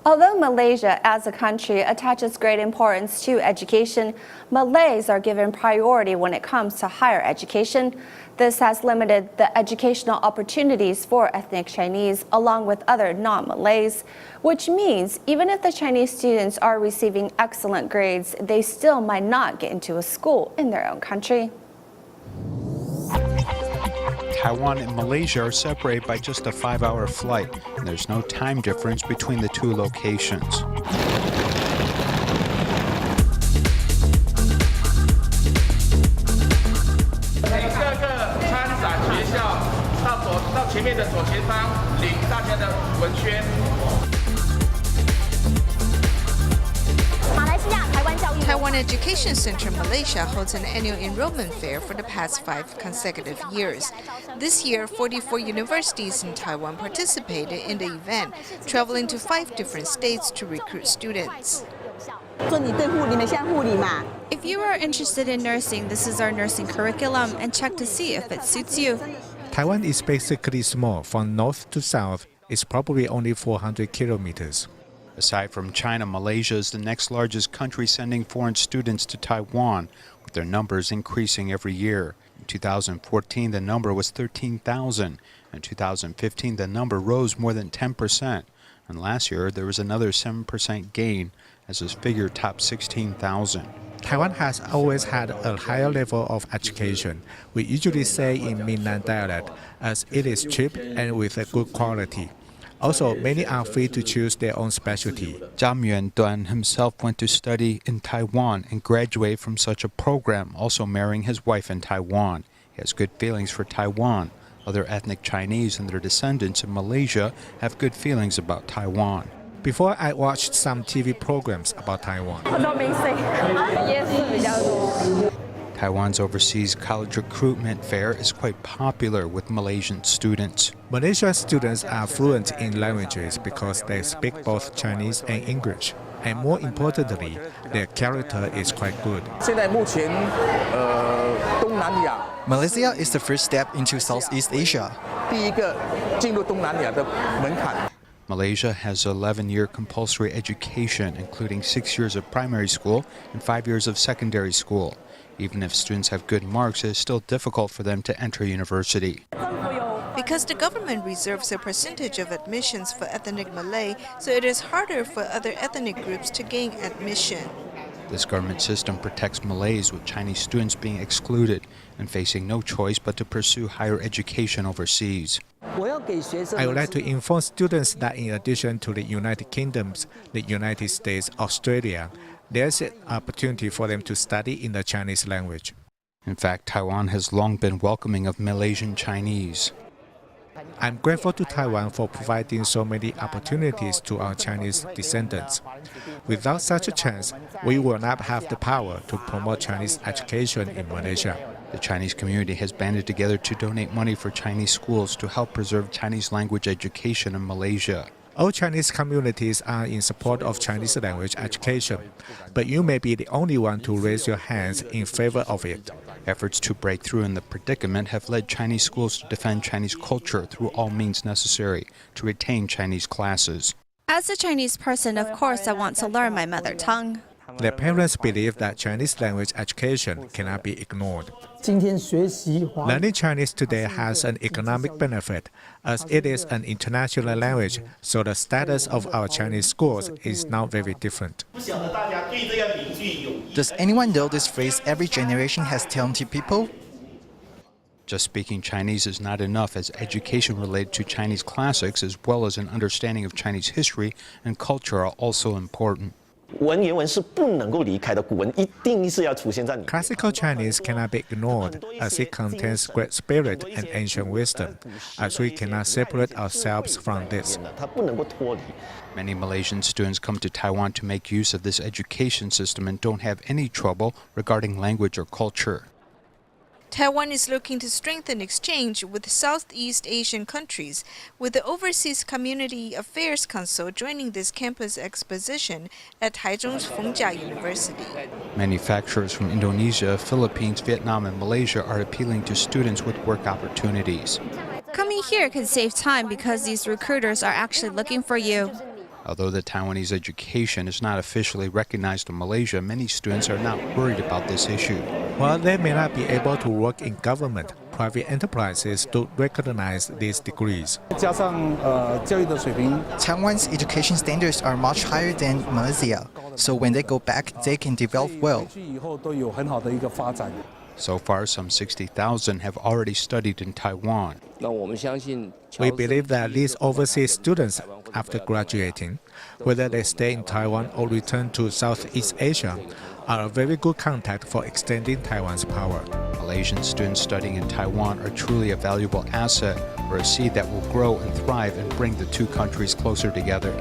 Although Malaysia as a country attaches great importance to education, Malays are given priority when it comes to higher education. This has limited the educational opportunities for ethnic Chinese along with other non-Malays, which means even if the Chinese students are receiving excellent grades, they still might not get into a school in their own country. Taiwan and Malaysia are separated by just a 5-hour flight, and there's no time difference between the two locations. Taiwan Education Center Malaysia holds an annual enrollment fair for the past 5 consecutive years. This year, 44 universities in Taiwan participated in the event, traveling to 5 different states to recruit students. If you are interested in nursing, this is our nursing curriculum, and check to see if it suits you. Taiwan is basically small. From north to south, it's probably only 400 kilometers. Aside from China, Malaysia is the next largest country sending foreign students to Taiwan, with their numbers increasing every year. In 2014, the number was 13,000. In 2015, the number rose more than 10%. And last year, there was another 7% gain, as this figure topped 16,000. Taiwan has always had a higher level of education. We usually say in Minnan dialect, as it is cheap and with a good quality. Also, many are free to choose their own specialty. Zhang Yuanduan himself went to study in Taiwan and graduated from such a program, also marrying his wife in Taiwan. He has good feelings for Taiwan. Other ethnic Chinese and their descendants in Malaysia have good feelings about Taiwan. Before, I watched some TV programs about Taiwan. Taiwan's overseas college recruitment fair is quite popular with Malaysian students. Malaysian students are fluent in languages because they speak both Chinese and English. And more importantly, their character is quite good. Malaysia is the first step into Southeast Asia. Malaysia has 11-year compulsory education, including 6 years of primary school and 5 years of secondary school. Even if students have good marks, it is still difficult for them to enter university. Because the government reserves a percentage of admissions for ethnic Malay, so it is harder for other ethnic groups to gain admission. This government system protects Malays, with Chinese students being excluded and facing no choice but to pursue higher education overseas. I would like to inform students that in addition to the United Kingdom, the United States, Australia, there's an opportunity for them to study in the Chinese language. In fact, Taiwan has long been welcoming of Malaysian Chinese. I'm grateful to Taiwan for providing so many opportunities to our Chinese descendants. Without such a chance, we will not have the power to promote Chinese education in Malaysia. The Chinese community has banded together to donate money for Chinese schools to help preserve Chinese language education in Malaysia. All Chinese communities are in support of Chinese language education, but you may be the only one to raise your hands in favor of it. Efforts to break through in the predicament have led Chinese schools to defend Chinese culture through all means necessary to retain Chinese classes. As a Chinese person, of course, I want to learn my mother tongue. Their parents believe that Chinese language education cannot be ignored. Learning Chinese today has an economic benefit, as it is an international language, so the status of our Chinese schools is now very different. Does anyone know this phrase, every generation has talented people? Just speaking Chinese is not enough, as education related to Chinese classics as well as an understanding of Chinese history and culture are also important. Classical Chinese cannot be ignored, as it contains great spirit and ancient wisdom, as we cannot separate ourselves from this. Many Malaysian students come to Taiwan to make use of this education system and don't have any trouble regarding language or culture. Taiwan is looking to strengthen exchange with Southeast Asian countries, with the Overseas Community Affairs Council joining this campus exposition at Taichung's Fengjia University. Manufacturers from Indonesia, Philippines, Vietnam, and Malaysia are appealing to students with work opportunities. Coming here can save time because these recruiters are actually looking for you. Although the Taiwanese education is not officially recognized in Malaysia, many students are not worried about this issue. While they may not be able to work in government, private enterprises do recognize these degrees. Taiwan's education standards are much higher than Malaysia, so when they go back, they can develop well. So far, some 60,000 have already studied in Taiwan. We believe that these overseas students, after graduating, whether they stay in Taiwan or return to Southeast Asia, are a very good contact for extending Taiwan's power. Malaysian students studying in Taiwan are truly a valuable asset or a seed that will grow and thrive and bring the two countries closer together.